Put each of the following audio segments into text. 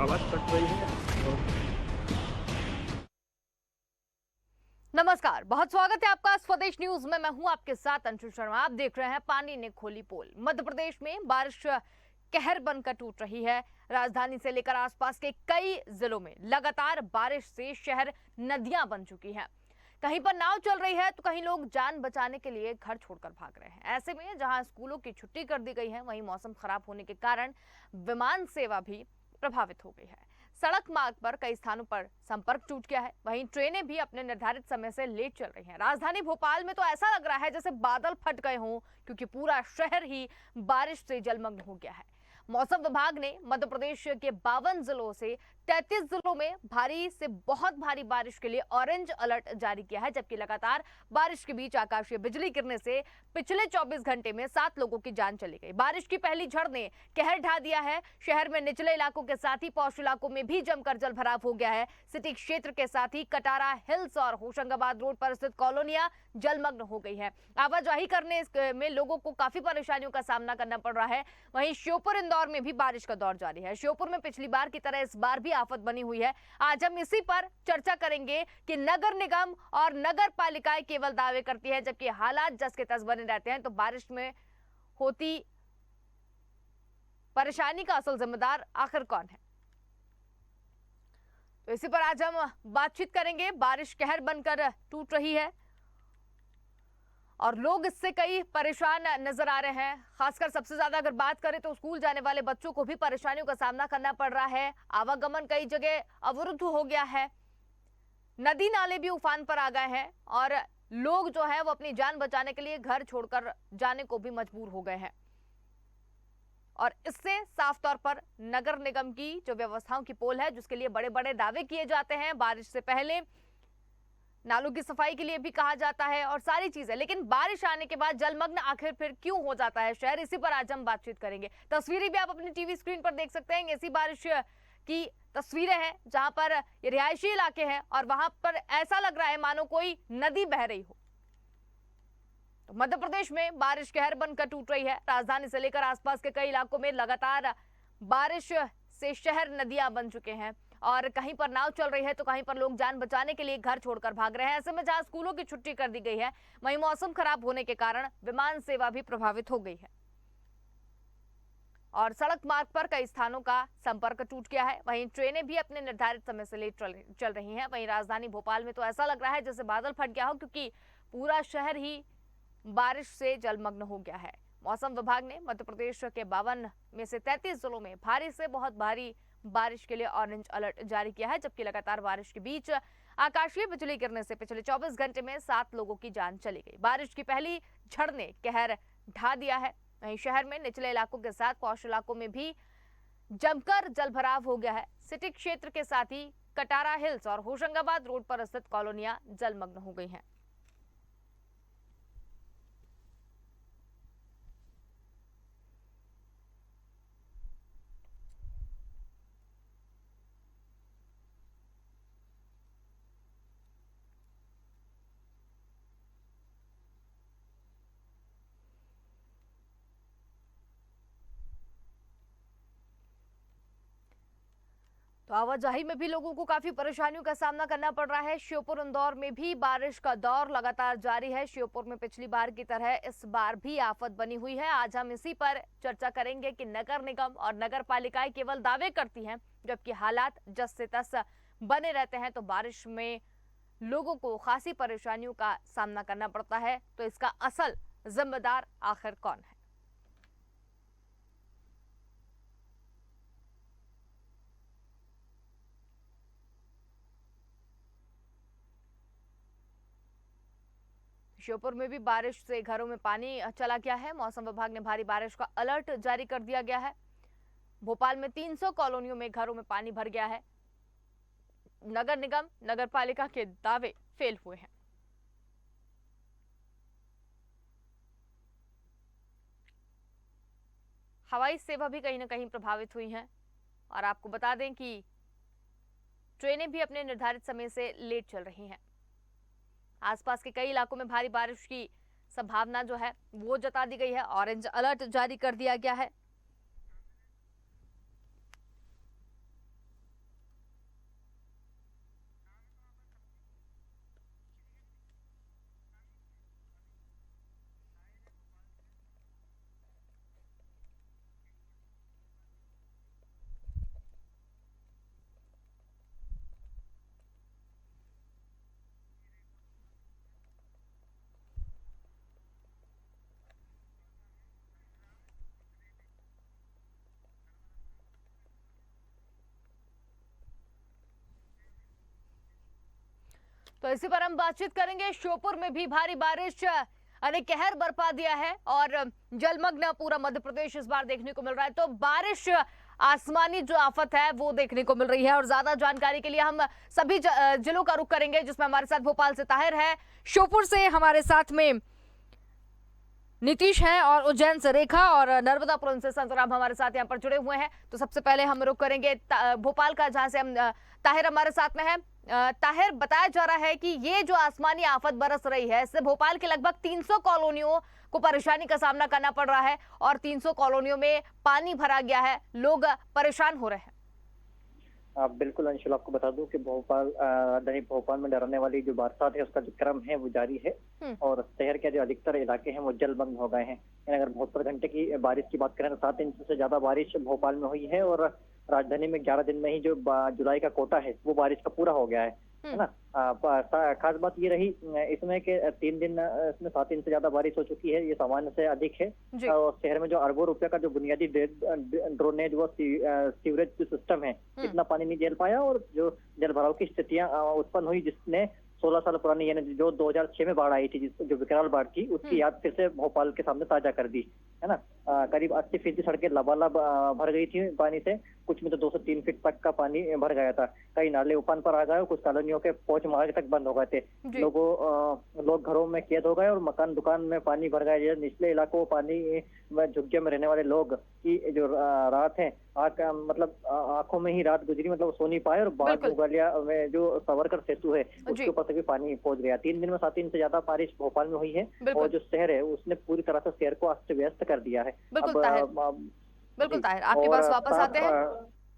आवाज़ कट रही है और नमस्कार, बहुत स्वागत है आपका स्वदेश न्यूज में। मैं हूं आपके साथ अंशु शर्मा। आप देख रहे हैं पानी ने खोली पोल। मध्य प्रदेश में बारिश कहर बनकर टूट रही है। राजधानी से लेकर आसपास के कई जिलों में लगातार बारिश से शहर नदियां बन चुकी हैं। कहीं पर नाव चल रही है तो कहीं लोग जान बचाने के लिए घर छोड़कर भाग रहे हैं। ऐसे में जहां स्कूलों की छुट्टी कर दी गई है, वहीं मौसम खराब होने के कारण विमान सेवा भी प्रभावित हो गई है। सड़क मार्ग पर कई स्थानों पर संपर्क टूट गया है। वहीं ट्रेनें भी अपने निर्धारित समय से लेट चल रही हैं। राजधानी भोपाल में तो ऐसा लग रहा है जैसे बादल फट गए हों, क्योंकि पूरा शहर ही बारिश से जलमग्न हो गया है। मौसम विभाग ने मध्य प्रदेश के 52 जिलों से 33 जिलों में भारी से बहुत भारी बारिश के लिए ऑरेंज अलर्ट जारी किया है, जबकि लगातार बारिश के बीच आकाशीय बिजली गिरने से पिछले 24 घंटे में 7 लोगों की जान चली गई। बारिश की पहली झड़ ने कहर ढा दिया है। शहर में निचले इलाकों के साथ ही पौष इलाकों में भी जमकर जलभराव हो गया है। सिटी क्षेत्र के साथ ही कटारा हिल्स और होशंगाबाद रोड पर स्थित कॉलोनियां जलमग्न हो गई है। आवाजाही करने में लोगों को काफी परेशानियों का सामना करना पड़ रहा है। वहीं श्योपुर इंदौर में भी बारिश का दौर जारी है। श्योपुर में पिछली बार की तरह इस बार भी आफत बनी हुई है। आज हम इसी पर चर्चा करेंगे कि नगर निगम और नगर पालिकाएं केवल दावे करती है, जबकि हालात जस के तस बने रहते हैं। तो बारिश में होती परेशानी का असल जिम्मेदार आखिर कौन है? तो इसी पर आज हम बातचीत करेंगे। बारिश कहर बनकर टूट रही है और लोग इससे कई परेशान नजर आ रहे हैं। खासकर सबसे ज्यादा अगर बात करें तो स्कूल जाने वाले बच्चों को भी परेशानियों का सामना करना पड़ रहा है। आवागमन कई जगह अवरुद्ध हो गया है। नदी नाले भी उफान पर आ गए हैं और लोग जो है वो अपनी जान बचाने के लिए घर छोड़कर जाने को भी मजबूर हो गए हैं। और इससे साफ तौर पर नगर निगम की जो व्यवस्थाओं की पोल है, जिसके लिए बड़े बड़े दावे किए जाते हैं, बारिश से पहले नालों की सफाई के लिए भी कहा जाता है और सारी चीजें, लेकिन बारिश आने के बाद जलमग्न आखिर फिर क्यों हो जाता है शहर, इसी पर आज हम बातचीत करेंगे। तस्वीरें भी आप अपनी टीवी स्क्रीन पर देख सकते हैं। ऐसी बारिश की तस्वीरें हैं जहां पर ये रिहायशी इलाके हैं और वहां पर ऐसा लग रहा है मानो कोई नदी बह रही हो। तो मध्य प्रदेश में बारिश कहर बनकर टूट रही है। राजधानी से लेकर आसपास के कई इलाकों में लगातार बारिश से शहर नदियां बन चुके हैं और कहीं पर नाव चल रही है तो कहीं पर लोग जान बचाने के लिए घर छोड़कर भाग रहे हैं। ऐसे में जहां स्कूलों की छुट्टी कर दी गई है, वहीं मौसम खराब होने के कारण विमान सेवा भी प्रभावित हो गई है और सड़क मार्ग पर कई स्थानों का संपर्क टूट गया है। वहीं ट्रेनें भी अपने निर्धारित समय से लेट चल रही हैं। वहीं राजधानी भोपाल में तो ऐसा लग रहा है जैसे बादल फट गया हो, क्योंकि पूरा शहर ही बारिश से जलमग्न हो गया है। मौसम विभाग ने मध्य प्रदेश के 52 में से 33 जिलों में भारी से बहुत भारी बारिश के लिए ऑरेंज अलर्ट जारी किया है, जबकि लगातार बारिश के बीच आकाशीय बिजली गिरने से पिछले 24 घंटे में 7 लोगों की जान चली गई। बारिश की पहली झड़ ने कहर ढा दिया है। वहीं शहर में निचले इलाकों के साथ पौष इलाकों में भी जमकर जलभराव हो गया है। सिटी क्षेत्र के साथ ही कटारा हिल्स और होशंगाबाद रोड पर स्थित कॉलोनियां जलमग्न हो गई हैं। तो आवाजाही में भी लोगों को काफी परेशानियों का सामना करना पड़ रहा है। श्योपुर इंदौर में भी बारिश का दौर लगातार जारी है। श्योपुर में पिछली बार की तरह इस बार भी आफत बनी हुई है। आज हम इसी पर चर्चा करेंगे कि नगर निगम और नगर पालिकाएं केवल दावे करती हैं, जबकि हालात जस से तस बने रहते हैं। तो बारिश में लोगों को खासी परेशानियों का सामना करना पड़ता है। तो इसका असल जिम्मेदार आखिर कौन है? श्योपुर में भी बारिश से घरों में पानी चला गया है। मौसम विभाग ने भारी बारिश का अलर्ट जारी कर दिया गया है। भोपाल में 300 कॉलोनियों में घरों में पानी भर गया है। नगर निगम नगर पालिका के दावे फेल हुए हैं। हवाई सेवा भी कहीं ना कहीं प्रभावित हुई है और आपको बता दें कि ट्रेनें भी अपने निर्धारित समय से लेट चल रही हैं। आसपास के कई इलाकों में भारी बारिश की संभावना जो है वो जता दी गई है। ऑरेंज अलर्ट जारी कर दिया गया है। तो इसी पर हम बातचीत करेंगे। श्योपुर में भी भारी बारिश ने कहर बरपा दिया है और जलमग्न पूरा मध्य प्रदेश इस बार देखने को मिल रहा है। तो बारिश आसमानी जो आफत है वो देखने को मिल रही है और ज्यादा जानकारी के लिए हम सभी जिलों का रुख करेंगे, जिसमें हमारे साथ भोपाल से ताहिर है, श्योपुर से हमारे साथ में नीतीश हैं और उज्जैन से रेखा और नर्मदापुरम से संतराम हमारे साथ यहाँ पर जुड़े हुए हैं। तो सबसे पहले हम रुख करेंगे भोपाल का, जहां से हम ताहिर हमारे साथ में है। ताहिर, बताया जा रहा है कि ये जो आसमानी आफत बरस रही है इससे भोपाल के लगभग 300 कॉलोनियों को परेशानी का सामना करना पड़ रहा है और 300 कॉलोनियों में पानी भरा गया है, लोग परेशान हो रहे हैं। बिल्कुल अंशुल, आपको बता दूं कि राजधानी भोपाल में डराने वाली जो बरसात है उसका जो क्रम है वो जारी है और शहर के जो अधिकतर इलाके हैं वो जलमग्न हो गए हैं। अगर 72 घंटे की बारिश की बात करें तो 7 इंच से ज्यादा बारिश भोपाल में हुई है और राजधानी में 11 दिन में ही जो जुलाई का कोटा है वो बारिश का पूरा हो गया है ना। खास बात ये रही इसमें कि 3 दिन इसमें 7 इंच से ज्यादा बारिश हो चुकी है, ये सामान्य से अधिक है। और शहर में जो अरबों रुपए का जो बुनियादी ड्रेनेज व सीवरेज जो सिस्टम है इतना पानी नहीं झेल पाया और जो जल भराव की स्थितियां उत्पन्न हुई जिसने 16 साल पुरानी यानी जो 2006 में बाढ़ आई थी जो विकराल बाढ़ की, उसकी याद फिर से भोपाल के सामने ताजा कर दी है ना। करीब 80% सड़कें लबालब भर गई थी पानी से, कुछ में तो 2 से 3 फीट तक का पानी भर गया था। कई नाले उफान पर आ गए, कुछ कॉलोनियों के पहुंच मार्ग तक बंद हो गए थे। लोग घरों में कैद हो गए और मकान दुकान में पानी भर गए। निचले इलाकों पानी में झुग्गियों में रहने वाले लोग की जो रात है मतलब आंखों में ही रात गुजरी, मतलब सो नहीं पाए और बाढ़ मुगलिया में जो सावरकर सेतु है उसके ऊपर से भी पानी पहुंच गया। 3 दिन में 7 इंच से ज्यादा बारिश भोपाल में हुई है और जो शहर है उसने पूरी तरह से शहर को अस्त व्यस्त कर दिया है। बिल्कुल ताहिर, आपके पास वापस आते हैं।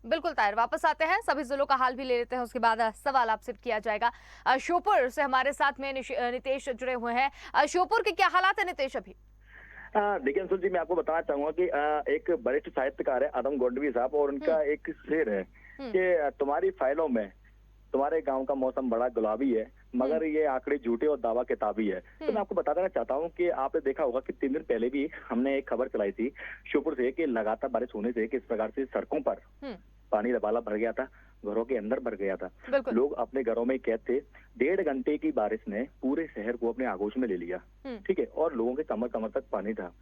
बिल्कुल ताहिर, वापस आते हैं, सभी जिलों का हाल भी ले लेते हैं, उसके बाद सवाल आपसे किया जाएगा। श्योपुर से हमारे साथ में नितेश जुड़े हुए हैं। श्योपुर के क्या हालात है नितेश अभी? देखिए अंशुल जी, मैं आपको बताना चाहूंगा कि एक वरिष्ठ साहित्यकार है आदम गोडवी साहब और उनका एक शेर है कि तुम्हारी फाइलों में तुम्हारे गांव का मौसम बड़ा गुलाबी है मगर ये आंकड़े झूठे और दावा किताबी है। तो मैं आपको बता देना चाहता हूँ कि आपने देखा होगा कि 3 दिन पहले भी हमने एक खबर चलाई थी श्योपुर से कि लगातार बारिश होने से किस प्रकार से सड़कों पर पानी लबालब भर गया था, घरों के अंदर भर गया था, लोग अपने घरों में कैद थे। 1.5 घंटे की बारिश ने पूरे शहर को अपने आगोश में ले लिया, ठीक है, और लोगों के कमर कमर तक पानी था।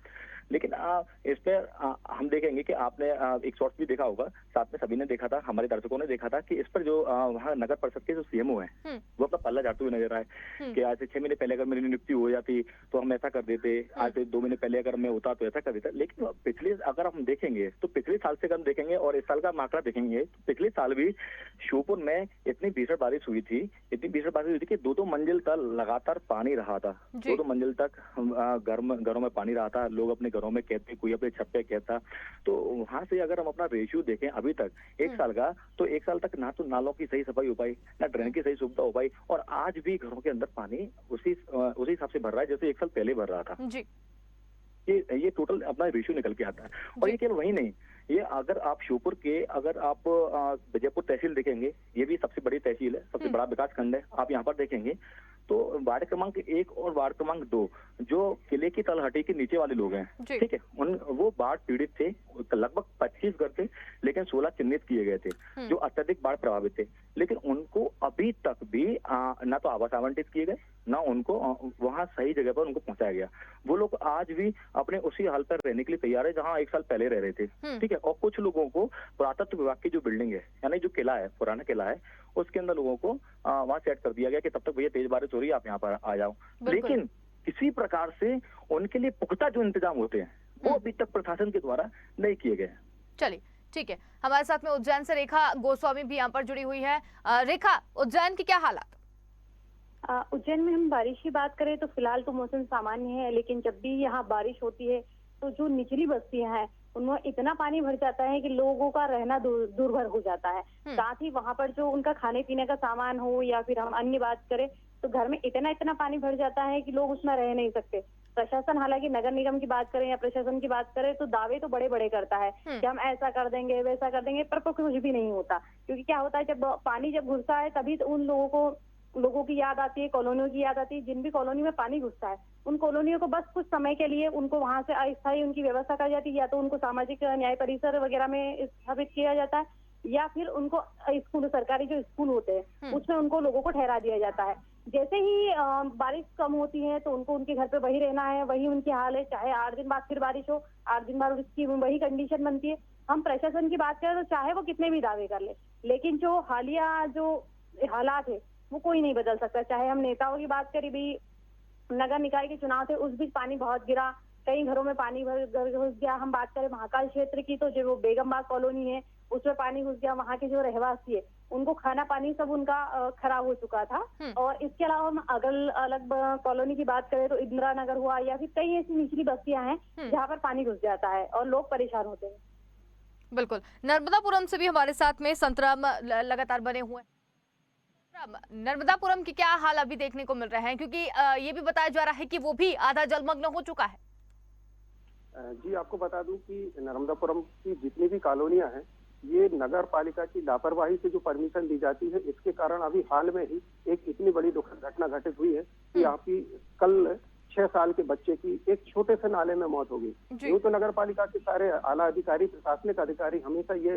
लेकिन इस पर हम देखेंगे कि आपने एक शॉर्ट भी देखा होगा, साथ में सभी ने देखा था, हमारे दर्शकों ने देखा था कि इस पर जो वहाँ नगर परिषद के जो सीएमओ हैं वो अपना पल्ला झाड़ते हुए नजर आए कि आज से 6 महीने पहले अगर मेरी नियुक्ति हो जाती तो हम ऐसा कर देते, आज से 2 महीने पहले अगर मैं होता तो ऐसा कर देता। लेकिन पिछले अगर हम देखेंगे तो पिछले साल से अगर हम देखेंगे और इस साल का आंकड़ा देखेंगे तो पिछले साल भी श्योपुर में इतनी भीषण बारिश हुई थी, इतनी भीषण बारिश हुई थी कि 2-2 मंजिल तक लगातार पानी रहा था, 2-2 मंजिल तक घरों में पानी रहा था, लोग अपने घरों में कैद थे, कोई अपने छत पे कैद था। तो वहां से अगर हम अपना रेशियो देखें अभी तक 1 साल का, तो 1 साल तक ना तो नालों की सही सफाई हो पाई, ना ड्रेन की सही सुविधा हो पाई और आज भी घरों के अंदर पानी उसी हिसाब से भर रहा है जैसे 1 साल पहले भर रहा था जी। ये टोटल अपना रेशियो निकल के आता है। और ये केवल वही नहीं, ये अगर आप श्योपुर के अगर आप विजयपुर तहसील देखेंगे, ये भी सबसे बड़ी तहसील है, सबसे बड़ा विकास खंड है, आप यहाँ पर देखेंगे तो वार्ड क्रमांक 1 और वार्ड क्रमांक 2 जो किले की तलहटी के नीचे वाले लोग हैं, ठीक है, वो बाढ़ पीड़ित थे, लगभग 25 घर थे, लेकिन 16 चिन्हित किए गए थे जो अत्यधिक बाढ़ प्रभावित थे। लेकिन उनको अभी तक भी ना तो आवास आवंटित किए गए, ना उनको वहां सही जगह पर उनको पहुंचाया गया। वो लोग आज भी अपने उसी हाल पर रहने के लिए तैयार है जहां 1 साल पहले रह रहे थे, ठीक है। और कुछ लोगों को पुरातत्व विभाग की जो बिल्डिंग है यानी जो किला है, पुराना किला है, उसके अंदर लोगों को वहां सेट कर दिया गया कि तब तक भैया तेज बारिश हो रही है, आप यहाँ पर आ जाओ। लेकिन किसी प्रकार से उनके लिए पुख्ता जो इंतजाम होते हैं वो अभी तक प्रशासन के द्वारा नहीं किए गए। चलिए ठीक है, हमारे साथ में उज्जैन से रेखा गोस्वामी भी यहाँ पर जुड़ी हुई है। रेखा, उज्जैन की क्या हालात? उज्जैन में हम बारिश की बात करें तो फिलहाल तो मौसम सामान्य है, लेकिन जब भी यहाँ बारिश होती है तो जो निचली बस्तियां हैं उनमें इतना पानी भर जाता है कि लोगों का रहना दुर्भर हो जाता है। साथ ही वहाँ पर जो उनका खाने पीने का सामान हो या फिर हम अन्य बात करें तो घर में इतना पानी भर जाता है कि लोग उसमें रह नहीं सकते। प्रशासन, हालांकि नगर निगम की बात करें या प्रशासन की बात करें तो दावे तो बड़े बड़े करता है कि हम ऐसा कर देंगे वैसा कर देंगे, पर कुछ भी नहीं होता। क्योंकि क्या होता है, जब पानी जब घुसता है तभी तो उन लोगों की याद आती है, कॉलोनियों की याद आती है। जिन भी कॉलोनी में पानी घुसता है उन कॉलोनियों को बस कुछ समय के लिए उनको वहां से अस्थायी उनकी व्यवस्था कर जाती है, या तो उनको सामाजिक न्याय परिसर वगैरह में स्थापित किया जाता है या फिर उनको स्कूल, सरकारी जो स्कूल होते हैं उसमें उनको लोगों को ठहरा दिया जाता है। जैसे ही बारिश कम होती है तो उनको उनके घर पे वही रहना है, वही उनकी हाल है। चाहे 8 दिन बाद फिर बारिश हो, 8 दिन बाद उसकी वही कंडीशन बनती है। हम प्रशासन की बात करें तो चाहे वो कितने भी दावे कर ले, लेकिन जो हालिया जो हालात है वो कोई नहीं बदल सकता। चाहे हम नेताओं की बात करें, भी नगर निकाय के चुनाव थे उस बीच पानी बहुत गिरा, कई घरों में पानी घुस गया। हम बात करें महाकाल क्षेत्र की तो जो वो बेगमबाग कॉलोनी है उसमें पानी घुस गया। वहाँ के जो रहवासी है उनको खाना पानी सब उनका खराब हो चुका था। और इसके अलावा हम अगल अलग कॉलोनी की बात करें तो इंदिरा नगर हुआ या फिर कई ऐसी निचली बस्तियां हैं जहाँ पर पानी घुस जाता है और लोग परेशान होते हैं। बिल्कुल, नर्मदापुरम से भी हमारे साथ में संतराम लगातार बने हुए हैं। नर्मदापुरम के क्या हाल अभी देखने को मिल रहे हैं, क्योंकि ये भी बताया जा रहा है कि वो भी आधा जलमग्न हो चुका है। जी, आपको बता दूं कि नर्मदापुरम की जितनी भी कॉलोनियां हैं, ये नगर पालिका की लापरवाही से जो परमिशन दी जाती है, इसके कारण अभी हाल में ही एक इतनी बड़ी दुखद घटना घटित हुई है कि यहाँ की कल 6 साल के बच्चे की एक छोटे से नाले में मौत हो गई। यूं तो नगर पालिका के सारे आला अधिकारी, प्रशासनिक अधिकारी हमेशा ये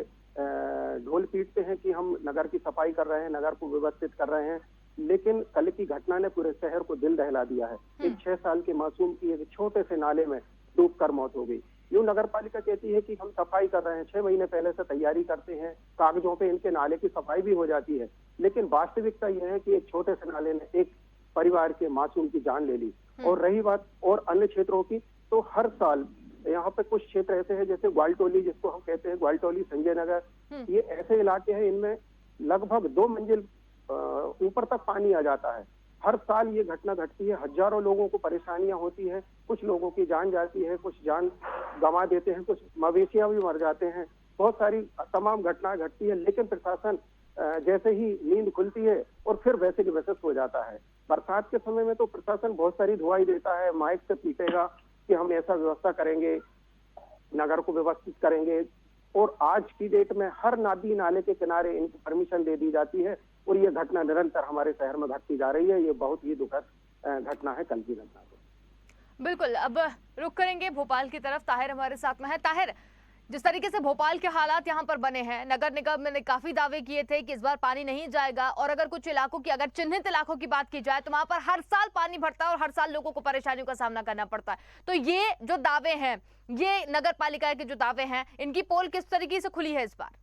ढोल पीटते हैं कि हम नगर की सफाई कर रहे हैं, नगर को व्यवस्थित कर रहे हैं, लेकिन कल की घटना ने पूरे शहर को दिल दहला दिया है। एक 6 साल के मासूम की एक छोटे से नाले में डूबकर मौत हो गई। यूं नगर पालिका कहती है कि हम सफाई कर रहे हैं, 6 महीने पहले से तैयारी करते हैं, कागजों पे इनके नाले की सफाई भी हो जाती है, लेकिन वास्तविकता यह है कि एक छोटे से नाले ने एक परिवार के मासूम की जान ले ली। और रही बात और अन्य क्षेत्रों की, तो हर साल यहाँ पे कुछ क्षेत्र ऐसे हैं जैसे ग्वालटोली, जिसको हम कहते हैं ग्वालटोली, संजय नगर, ये ऐसे इलाके हैं इनमें लगभग 2 मंजिल ऊपर तक पानी आ जाता है। हर साल ये घटना घटती है, हजारों लोगों को परेशानियां होती है, कुछ लोगों की जान जाती है, कुछ जान गंवा देते हैं, कुछ मवेशियां भी मर जाते हैं, बहुत सारी तमाम घटनाएं घटती है, लेकिन प्रशासन जैसे ही नींद खुलती है और फिर वैसे के वैसे सो जाता है। बरसात के समय में तो प्रशासन बहुत सारी दुआई देता है, माइक से पीटेगा कि हम ऐसा व्यवस्था करेंगे, नगर को व्यवस्थित करेंगे, और आज की डेट में हर नदी नाले के किनारे इनको परमिशन दे दी जाती है और ये घटना निरंतर हमारे शहर में घटती जा रही है। ये बहुत ही दुखद घटना है कल की घटना। बिल्कुल, अब रुक करेंगे भोपाल की तरफ। ताहिर हमारे साथ में है। ताहिर, जिस तरीके से भोपाल के हालात यहाँ पर बने हैं, नगर निगम ने काफी दावे किए थे कि इस बार पानी नहीं जाएगा, और अगर कुछ इलाकों की, अगर चिन्हित इलाकों की बात की जाए तो वहां पर हर साल पानी भरता है और हर साल लोगों को परेशानियों का सामना करना पड़ता है। तो ये जो दावे हैं, ये नगर पालिका के जो दावे हैं, इनकी पोल किस तरीके से खुली है इस बार?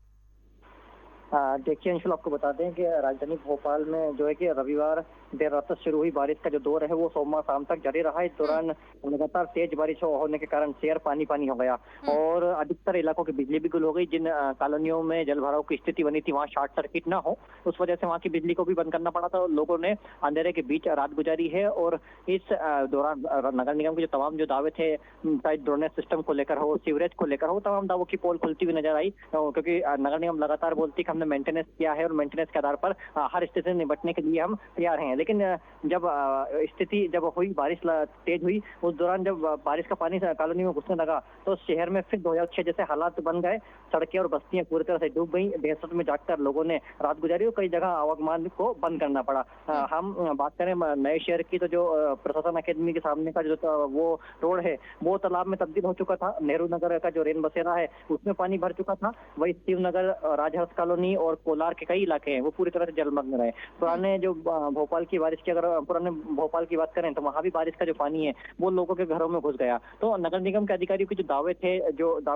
देखिए अंशुल, आपको बता दें कि राजधानी भोपाल में जो है कि रविवार देर रात से शुरू हुई बारिश का जो दौर है वो सोमवार शाम तक जारी रहा। इस दौरान लगातार तेज बारिश होने के कारण शहर पानी पानी हो गया और अधिकतर इलाकों की बिजली भी गुल हो गई। जिन कॉलोनियों में जल भराव की स्थिति बनी थी वहाँ शॉर्ट सर्किट ना हो, उस वजह से वहाँ की बिजली को भी बंद करना पड़ा था। लोगों ने अंधेरे के बीच रात गुजारी है और इस दौरान नगर निगम के जो तमाम जो दावे थे, चाहे ड्रेनेज सिस्टम को लेकर हो, सीवरेज को लेकर हो, तमाम दावों की पोल खुलती हुई नजर आई, क्योंकि नगर निगम लगातार बोलती कि हमने मेंटेनेंस किया है और मेंटेनेंस के आधार पर हर स्थिति से निपटने के लिए हम तैयार हैं। लेकिन जब स्थिति जब हुई, बारिश तेज हुई, उस दौरान जब बारिश का पानी कॉलोनी में घुसने लगा तो शहर में फिर 2006 जैसे हालात बन गए। सड़कें और बस्तियां पूरी तरह से डूब गई। दहशत में जाकर लोगों ने रात गुजारी और कई जगह आवागमन को बंद करना पड़ा। हम बात करें नए शहर की तो जो प्रशासन अकेडमी के सामने का जो वो रोड है वो तालाब में तब्दील हो चुका था। नेहरू नगर का जो रेन बसेरा है उसमें पानी भर चुका था। वही शिवनगर, राजहंस कॉलोनी और कोलार के कई इलाके हैं वो पूरी तरह से जलमग्न रहे। पुराने जो भोपाल की बारिश की, अगर पुराने भोपाल की बात करें तो वहां भी बारिश का जो पानी है वो लोगों के घरों में घुस गया। तो नगर निगम के अधिकारियों के जो दावे थे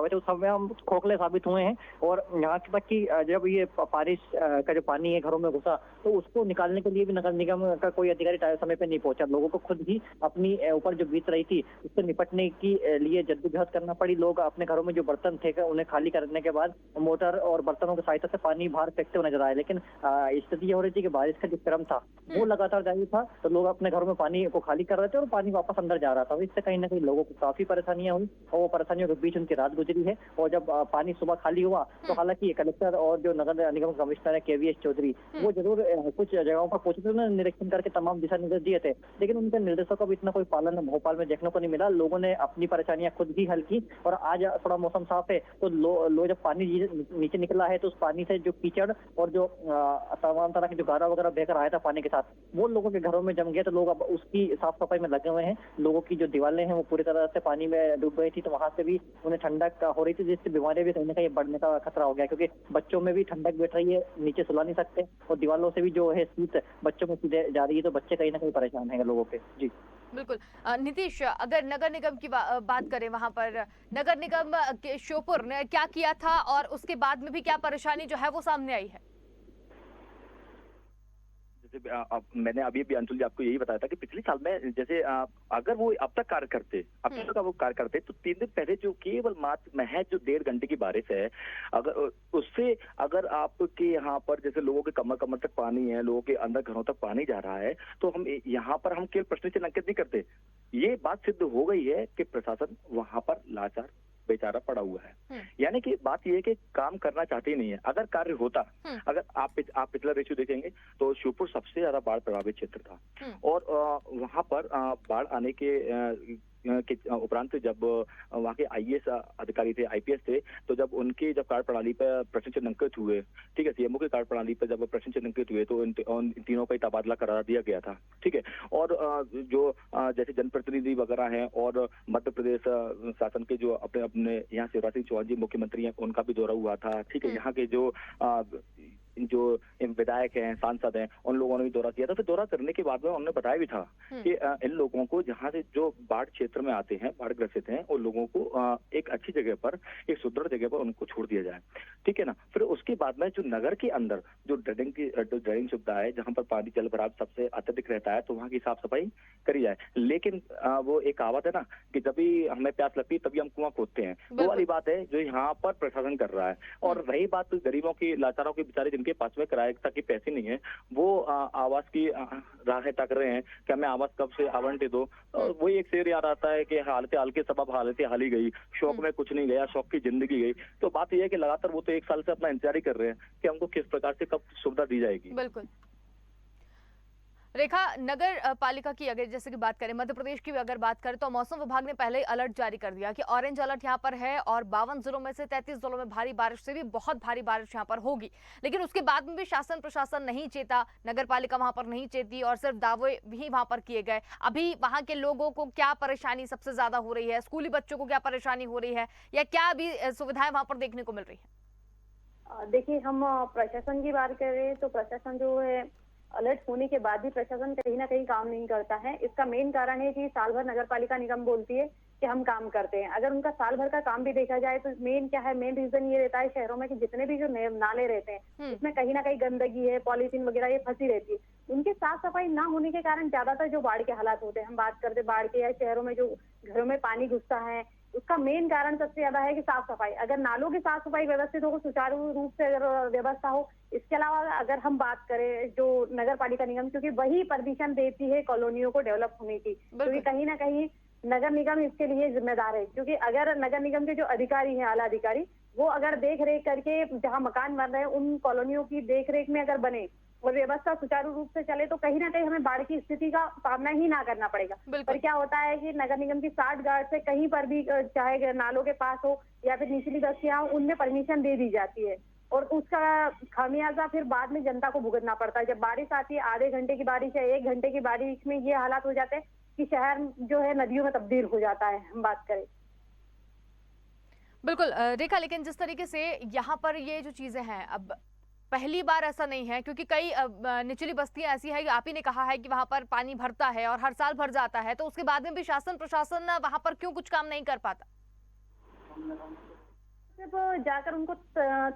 उस सब में हम खोखले साबित हुए हैं। और यहाँ तक कि जब ये बारिश का जो पानी है घरों में घुसा तो उसको निकालने के लिए भी नगर निगम का कोई अधिकारी समय पे नहीं पहुंचा। लोगों को खुद ही अपनी ऊपर जो बीत रही थी उससे निपटने के लिए जद्दोजहद करना पड़ी। लोग अपने घरों में जो बर्तन थे उन्हें खाली करने के बाद मोटर और बर्तनों की सहायता से पानी बाहर फेंकते हुए नजर आए। लेकिन स्थिति ये हो रही थी कि बारिश का जो क्रम था वो लगातार जारी था, तो लोग अपने घरों में पानी को खाली कर रहे थे और पानी वापस अंदर जा रहा था। इससे कहीं ना कहीं लोगों को काफी परेशानियां हुई और वो परेशानियों के बीच उनकी रात गुजरी है। और जब पानी सुबह खाली हुआ तो हालांकि कलेक्टर और जो नगर निगम कमिश्नर है KVS चौधरी, वो जरूर कुछ जगहों पर पहुंचे थे, उन्होंने निरीक्षण करके तमाम दिशा निर्देश दिए थे, लेकिन उनके निर्देशों का भी इतना कोई पालन भोपाल में देखने को नहीं मिला। लोगों ने अपनी परेशानियां खुद ही हल की। और आज थोड़ा मौसम साफ है तो लो जब पानी नीचे निकला है तो उस पानी से जो कीचड़ और जो तमाम तरह के जो गारा वगैरह बहकर आया था पानी के साथ, वो लोगों के घरों में जम गया, तो लोग अब उसकी साफ सफाई में लगे हुए हैं। लोगों की जो दीवारें हैं वो पूरी तरह से पानी में डूब गई थी, तो वहां से भी उन्हें ठंडक हो रही थी, जिससे बीमारियां भी कहीं ना कहीं बढ़ने का खतरा हो गया, क्योंकि बच्चों में भी ठंडक बैठ रही है, नीचे सुला नहीं सकते, और दीवारों से भी जो है शीत बच्चों में सीधे जा रही है, तो बच्चे कहीं ना कहीं परेशान है लोगों के। जी बिल्कुल। नीतीश, अगर नगर निगम की बात करें, वहां पर नगर निगम के श्योपुर ने क्या किया था और उसके बाद में भी क्या परेशानी जो है वो सामने आई है? जैसे मैंने अभी भी अंशुल जी आपको यही बताया था कि पिछले साल में जैसे अगर वो अब तक कार्य करते, अब तक वो कार्य करते, तो 3 दिन पहले जो केवल मात्र महज जो 1.5 घंटे की बारिश है, अगर उससे अगर आपके यहाँ पर जैसे लोगों के कमर कमर तक पानी है, लोगों के अंदर घरों तक पानी जा रहा है, तो हम यहाँ पर हम केवल प्रश्न चिन्ह अंकित नहीं करते। ये बात सिद्ध हो गई है कि प्रशासन वहां पर लाचार बेचारा पड़ा हुआ है। यानी कि बात यह है कि काम करना चाहते ही नहीं है। अगर कार्य होता, अगर आप पिछला रेशियो देखेंगे तो श्योपुर सबसे ज्यादा बाढ़ प्रभावित क्षेत्र था, और वहां पर बाढ़ आने के उपरांत जब वहाँ के आईएएस अधिकारी थे, आईपीएस थे, तो जब उनके जब कार्यप्रणाली पर प्रश्न चिन्ह अंकित हुए, ठीक है, सीएमओ की कार्यप्रणाली पर जब प्रश्न चिन्ह अंकित हुए, तो इन तीनों का तबादला करा दिया गया था, ठीक है। और जो जैसे जनप्रतिनिधि वगैरह हैं और मध्य प्रदेश शासन के जो अपने अपने यहाँ शिवराज सिंह चौहान जी मुख्यमंत्री हैं, उनका भी दौरा हुआ था, ठीक है। यहाँ के जो विधायक हैं, सांसद हैं, उन लोगों ने भी दौरा किया था। फिर दौरा करने के बाद में उन्होंने बताया भी था कि इन लोगों को जहाँ से जो बाढ़ क्षेत्र में आते हैं, बाढ़ ग्रसित हैं, उन लोगों को एक अच्छी जगह पर, एक सुदृढ़ जगह पर उनको छोड़ दिया जाए, ठीक है ना। फिर उसके बाद में जो नगर के अंदर जो ड्रेनिंग सुविधा है, जहाँ पर पानी जल भराव सबसे अत्यधिक रहता है, तो वहाँ की साफ सफाई करी जाए। लेकिन वो एक कहावत है ना कि जब भी हमें प्यास लगती है तभी हम कुआं खोदते हैं, वो वाली बात है जो यहाँ पर प्रशासन कर रहा है। और रही बात गरीबों की, लाचारों के बेचारे जिनके पास में किराए तक पैसे नहीं है, वो आवास की राहें तक रहे हैं कि हमें आवास कब से आवंटित हो। वही एक शेर याद आता है कि हालत हाल के सबब हालत हाल ही गई, शौक में कुछ नहीं गया, शौक की जिंदगी गई। तो बात यह है कि लगातार वो तो 1 साल से अपना इंतजार ही कर रहे हैं कि हमको किस प्रकार से कब सुविधा दी जाएगी। बिल्कुल। रेखा, नगर पालिका की अगर जैसे कि बात करें, मध्य प्रदेश की भी अगर बात करें, तो मौसम विभाग ने पहले ही अलर्ट जारी कर दिया कि ऑरेंज अलर्ट यहां पर है और 52 जिलों में से 33 जिलों में भारी बारिश से भी बहुत भारी बारिश यहां पर होगी। लेकिन उसके बाद में भी शासन प्रशासन नहीं चेता, नगर पालिका वहां पर नहीं चेती और सिर्फ दावे भी वहां पर किए गए। अभी वहां के लोगों को क्या परेशानी सबसे ज्यादा हो रही है, स्कूली बच्चों को क्या परेशानी हो रही है, या क्या अभी सुविधाएं वहां पर देखने को मिल रही है? देखिए, हम प्रशासन की बात करें तो प्रशासन जो है, अलर्ट होने के बाद भी प्रशासन कहीं ना कहीं काम नहीं करता है। इसका मेन कारण है कि साल भर नगर पालिका निगम बोलती है कि हम काम करते हैं। अगर उनका साल भर का काम भी देखा जाए तो मेन क्या है, मेन रीजन ये रहता है शहरों में कि जितने भी जो नाले रहते हैं उसमें कहीं ना कहीं गंदगी है, पॉलीथीन वगैरह ये फंसी रहती है। उनके साफ सफाई ना होने के कारण ज्यादातर जो बाढ़ के हालात होते हैं, हम बात करते बाढ़ के या शहरों में जो घरों में पानी घुसता है, उसका मेन कारण सबसे ज्यादा है कि साफ सफाई। अगर नालों की साफ सफाई व्यवस्थित हो, सुचारू रूप से अगर व्यवस्था हो। इसके अलावा अगर हम बात करें जो नगर पालिका निगम, क्योंकि वही परमिशन देती है कॉलोनियों को डेवलप होने की, क्योंकि कहीं ना कहीं नगर निगम इसके लिए जिम्मेदार है। क्योंकि अगर नगर निगम के जो अधिकारी हैं, आला अधिकारी, वो अगर देख रेख करके जहाँ मकान बन रहे हैं उन कॉलोनियों की देख रेख में अगर बने और व्यवस्था सुचारू रूप से चले, तो कहीं ना कहीं हमें बाढ़ की स्थिति का सामना ही ना करना पड़ेगा। पर क्या होता है कि नगर निगम की 60 गार्ड से कहीं पर भी, चाहे नालों के पास हो या फिर निचली बस्तियां हो, उनमें परमिशन दे दी जाती है और उसका खामियाजा फिर बाद में जनता को भुगतना पड़ता है। जब बारिश आती है, आधे घंटे की बारिश है, 1 घंटे की बारिश में ये हालात हो जाते हैं कि शहर जो है नदियों में तब्दील हो जाता है, हम बात करें। बिल्कुल रेखा, लेकिन जिस तरीके से यहाँ पर ये जो चीजें हैं, अब पहली बार ऐसा नहीं है, क्योंकि कई निचली बस्तियां ऐसी है, आप ही ने कहा है कि वहां पर पानी भरता है और हर साल भर जाता है, तो उसके बाद में भी शासन प्रशासन वहां पर क्यों कुछ काम नहीं कर पाता? सिर्फ जाकर उनको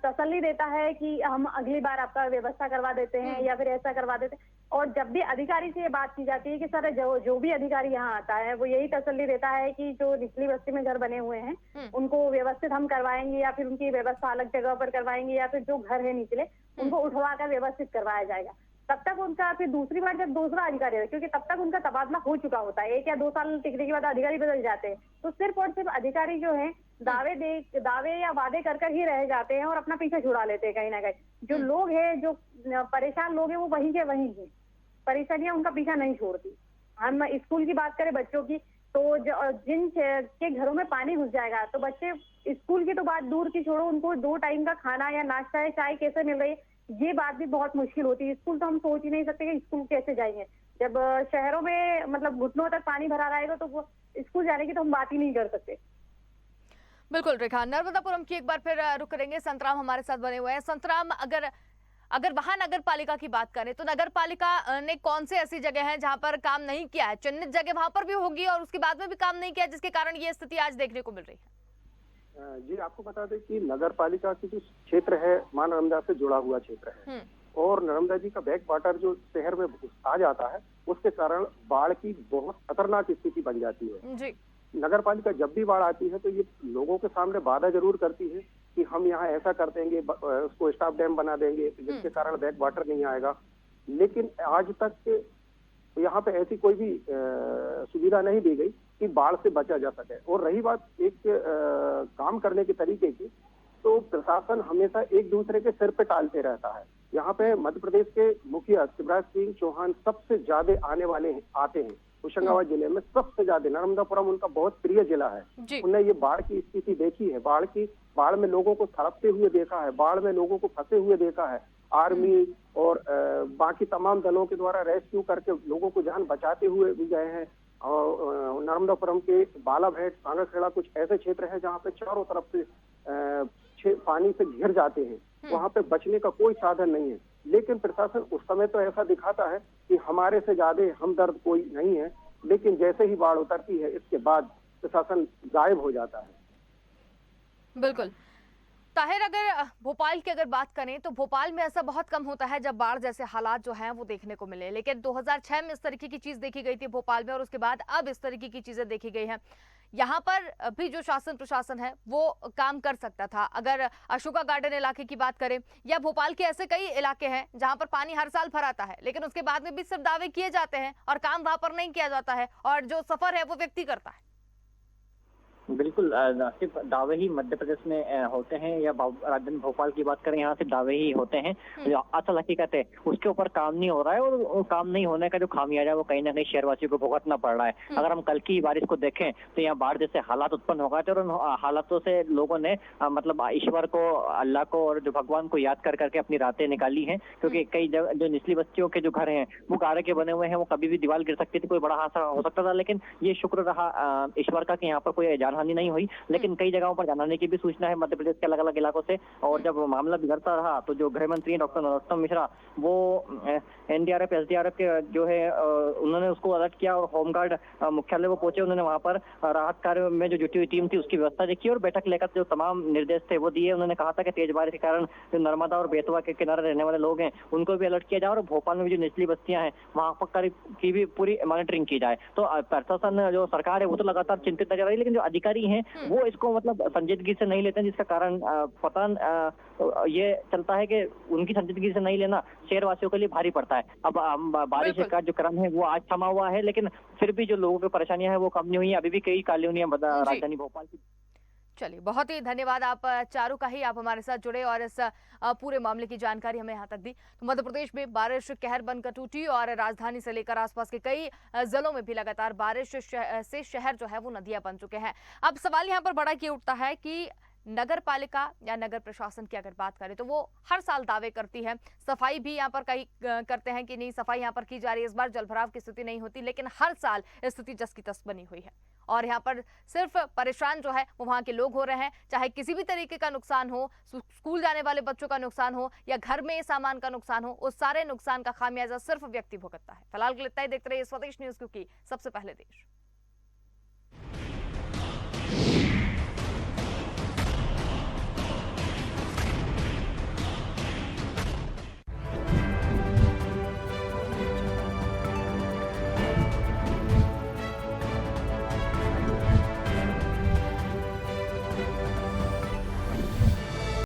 तसल्ली देता है कि हम अगली बार आपका व्यवस्था करवा देते हैं या फिर ऐसा करवा देते हैं। और जब भी अधिकारी से ये बात की जाती है कि सर जो भी अधिकारी यहाँ आता है वो यही तसल्ली देता है कि जो निचली बस्ती में घर बने हुए हैं उनको व्यवस्थित हम करवाएंगे या फिर उनकी व्यवस्था अलग जगह पर करवाएंगे या फिर जो घर है निचले उनको उठवा कर व्यवस्थित करवाया जाएगा। तब तक उनका फिर दूसरी बार जब दूसरा अधिकारी है, क्योंकि तब तक उनका तबादला हो चुका होता है, 1 या 2 साल टिकने के बाद अधिकारी बदल जाते हैं, तो सिर्फ और सिर्फ अधिकारी जो है दावे या वादे कर ही रह जाते हैं और अपना पीछे छुड़ा लेते हैं। कहीं ना कहीं जो लोग हैं, जो परेशान लोग हैं, वो वहीं के वहीं हैं, परेशानियां उनका पीछा नहीं छोड़ती। हम स्कूल की बात करें बच्चों की, तो जिन के घरों में पानी घुस जाएगा तो बच्चे स्कूल की तो बात दूर की छोड़ो, उनको 2 टाइम का खाना या नाश्ता या चाय कैसे मिल रही है, ये बात भी बहुत मुश्किल होती है। स्कूल तो हम सोच ही नहीं सकते कि स्कूल कैसे जाएंगे। जब शहरों में मतलब घुटनों तक पानी भरा रहेगा तो वो स्कूल जाने की तो हम बात ही नहीं कर सकते। बिल्कुल रेखा, नर्मदापुरम की एक बार फिर रुक करेंगे। संतराम हमारे साथ बने हुए हैं। संतराम, अगर वहां नगर पालिका की बात करें तो नगर पालिका ने कौन से ऐसी जगह है जहां पर काम नहीं किया है? चिन्हित जगह वहां पर भी होगी और उसके बाद में भी काम नहीं किया, जिसके कारण ये स्थिति आज देखने को मिल रही है। जी आपको बता दें कि नगर पालिका की जो क्षेत्र है मां नर्मदा से जुड़ा हुआ क्षेत्र है और नर्मदा जी का बैक वाटर जो शहर में आ जाता है उसके कारण बाढ़ की बहुत खतरनाक स्थिति बन जाती है जी। नगर पालिका जब भी बाढ़ आती है तो ये लोगों के सामने वादा जरूर करती है कि हम यहाँ ऐसा कर देंगे, उसको स्टॉप डैम बना देंगे जिसके कारण बैक वाटर नहीं आएगा, लेकिन आज तक यहाँ पे ऐसी कोई भी सुविधा नहीं दी गई कि बाढ़ से बचा जा सके। और रही बात एक काम करने के तरीके की, तो प्रशासन हमेशा एक दूसरे के सिर पे टालते रहता है। यहाँ पे मध्य प्रदेश के मुखिया शिवराज सिंह चौहान सबसे ज्यादा आते हैं होशंगाबाद जिले में, सबसे ज्यादा। नर्मदापुरम उनका बहुत प्रिय जिला है। उन्होंने ये बाढ़ की स्थिति देखी है, बाढ़ में लोगों को तड़पते हुए देखा है, बाढ़ में लोगों को फंसे हुए देखा है। आर्मी और बाकी तमाम दलों के द्वारा रेस्क्यू करके लोगों को जान बचाते हुए भी गए हैं। और नर्मदापुरम के बालाभैट, सांगाखेड़ा कुछ ऐसे क्षेत्र हैं जहाँ पे चारों तरफ से पानी से घिर जाते हैं, वहाँ पे बचने का कोई साधन नहीं है। लेकिन प्रशासन उस समय तो ऐसा दिखाता है कि हमारे से ज्यादा हमदर्द कोई नहीं है, लेकिन जैसे ही बाढ़ उतरती है इसके बाद प्रशासन गायब हो जाता है। बिल्कुल ताहिर, अगर भोपाल की अगर बात करें तो भोपाल में ऐसा बहुत कम होता है जब बाढ़ जैसे हालात जो हैं वो देखने को मिले, लेकिन 2006 में इस तरीके की चीज देखी गई थी भोपाल में और उसके बाद अब इस तरीके की चीजें देखी गई हैं। यहाँ पर भी जो शासन प्रशासन है वो काम कर सकता था। अगर अशोका गार्डन इलाके की बात करें या भोपाल के ऐसे कई इलाके हैं जहाँ पर पानी हर साल भराता है, लेकिन उसके बाद में भी सिर्फ दावे किए जाते हैं और काम वहां पर नहीं किया जाता है और जो सफर है वो व्यक्ति करता है। बिल्कुल, सिर्फ दावे ही मध्य प्रदेश में होते हैं या राजधानी भोपाल की बात करें, यहाँ सिर्फ दावे ही होते हैं। जो असल हकीकत है उसके ऊपर काम नहीं हो रहा है और काम नहीं होने का जो खामियाजा है वो कहीं ना कहीं शहरवासियों को भुगतना पड़ रहा है। अगर हम कल की बारिश को देखें तो यहाँ बाढ़ जैसे हालात उत्पन्न हो गए थे और उन हालातों से लोगों ने मतलब ईश्वर को, अल्लाह को और जो भगवान को याद कर करके अपनी रातें निकाली हैं, क्योंकि कई जो निचली बस्तियों के जो घर हैं वो गारे के बने हुए हैं, वो कभी भी दीवार गिर सकती थी, कोई बड़ा हादसा हो सकता था। लेकिन ये शुक्र रहा ईश्वर का कि यहाँ पर कोई जानहानि नहीं हुई, लेकिन कई जगहों पर जानहानि की भी सूचना है मध्य प्रदेश के अलग अलग इलाकों से। और जब मामला बिगड़ता रहा तो जो गृह मंत्री डॉक्टर नरोत्तम मिश्रा वो एनडीआरएफ एसडीआरएफ के जो है उन्होंने उसको अलर्ट किया और होमगार्ड मुख्यालय वो पहुंचे। उन्होंने वहां पर राहत कार्य में जो जुटी हुई टीम थी उसकी व्यवस्था देखी और बैठक लेकर जो तमाम निर्देश थे वो दिए। उन्होंने कहा था कि तेज बारिश के कारण जो नर्मदा और बेतवा के किनारे रहने वाले लोग हैं उनको भी अलर्ट किया जाए और भोपाल में भी जो निचली बस्तियां हैं वहां पर की भी पूरी मॉनिटरिंग की जाए। तो प्रशासन जो सरकार है वो तो लगातार चिंतित नजर आ रही है, लेकिन जो अधिकारी हैं वो इसको मतलब संजीदगी से नहीं लेते हैं, जिसका कारण पता ये चलता है कि उनकी संजीदगी से नहीं लेना शहरवासियों के लिए भारी पड़ता है। अब बारिश का जो क्रम है वो आज थमा हुआ है, लेकिन फिर भी जो लोगों की परेशानियां हैं वो कम नहीं हुई। अभी भी कई कॉलोनियां राजधानी भोपाल की। चलिए, बहुत ही धन्यवाद आप चारों का ही, आप हमारे साथ जुड़े और इस पूरे मामले की जानकारी हमें यहाँ तक दी। तो मध्य प्रदेश में बारिश कहर बनकर टूटी और राजधानी से लेकर आसपास के कई जिलों में भी लगातार बारिश से शहर जो है वो नदियां बन चुके हैं। अब सवाल यहाँ पर बड़ा ये उठता है कि नगर पालिका या नगर प्रशासन की अगर बात करें तो वो हर साल दावे करती है, सफाई भी यहाँ पर कई करते हैं कि नहीं सफाई यहाँ पर की जा रही है, इस बार जलभराव की स्थिति नहीं होती, लेकिन हर साल स्थिति जस की तस बनी हुई है और यहाँ पर सिर्फ परेशान जो है वो वहाँ के लोग हो रहे हैं। चाहे किसी भी तरीके का नुकसान हो, स्कूल जाने वाले बच्चों का नुकसान हो या घर में सामान का नुकसान हो, उस सारे नुकसान का खामियाजा सिर्फ व्यक्ति भुगतता है। फिलहाल के लिए इतना ही। देखते रहिए स्वदेश न्यूज, क्योंकि सबसे पहले देश।